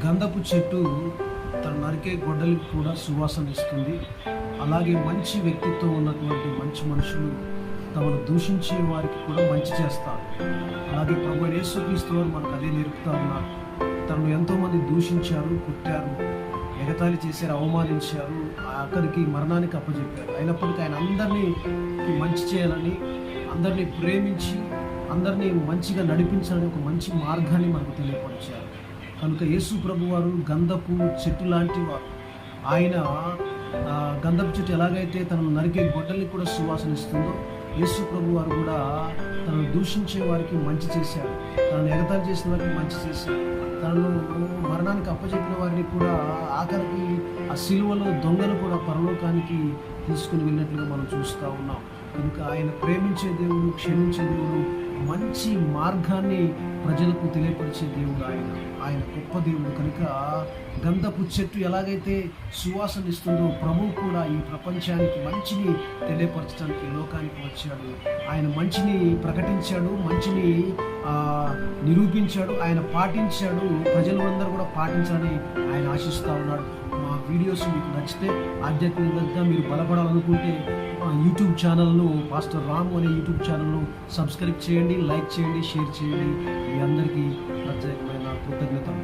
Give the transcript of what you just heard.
గంధపు చెట్టు తన నరికే గొడ్డలికి కూడా సువాసన ఇస్తుంది. అలాగే మంచి వ్యక్తిత్వం ఉన్నటువంటి మంచి మనుషులు తమను దూషించే వారికి కూడా మంచి చేస్తారు. అలాగే ప్రభువైన యేసుక్రీస్తు వారు మనకు అదే నేర్పుతా ఉన్నారు. తనను ఎంతోమంది దూషించారు, కుట్టారు, ఎగతాళి చేశారు, అవమానించారు, అక్కడికి మరణానికి అప్పచెప్పారు. అయినప్పటికీ ఆయన అందరినీ మంచి చేయాలని, అందరినీ ప్రేమించి, అందరినీ మంచిగా నడిపించాలని ఒక మంచి మార్గాన్ని మనకు తెలియపరిచారు. కనుక యేసు ప్రభు వారు గంధపు చెట్టు లాంటి వారు. ఆయన గంధపు చెట్టు ఎలాగైతే తనను నరికే గొడ్డల్ని కూడా సువాసన ఇస్తుందో, యేసు ప్రభు వారు కూడా తనను దూషించే వారికి మంచి చేశారు, తనను ఎగతాళి చేసిన వారికి మంచి చేశారు, తనను మరణానికి అప్పచెప్పిన వారిని కూడా ఆఖరికి ఆ సిలువలో దొంగలు కూడా పరలోకానికి తీసుకుని వెళ్ళినట్లుగా మనం చూస్తూ ఉన్నాం. కనుక ఆయన ప్రేమించే దేవుడు, క్షమించే దేవుడు, మంచి మార్గాన్ని ప్రజలకు తెలియపరిచే దేవుడు ఆయన గొప్ప దేవుడు. కనుక గంధపు చెట్టు ఎలాగైతే సువాసన ఇస్తుందో, ప్రభువు కూడా ఈ ప్రపంచానికి మంచిని తెలియపరచడానికి లోకానికి వచ్చాడు. ఆయన మంచిని ప్రకటించాడు, మంచిని నిరూపించాడు, ఆయన పాటించాడు. ప్రజలందరూ కూడా పాటించాలని ఆయన ఆశిస్తూ ఉన్నాడు. మా వీడియోస్ మీకు నచ్చితే, ఆధ్యాత్మికంగా మీరు బలపడాలనుకుంటే యూట్యూబ్ ఛానల్ను, పాస్టర్ రాము అనే యూట్యూబ్ ఛానల్ను సబ్స్క్రైబ్ చేయండి, లైక్ చేయండి, షేర్ చేయండి. మీ అందరికీ ప్రత్యేకమైన కృతజ్ఞతలు.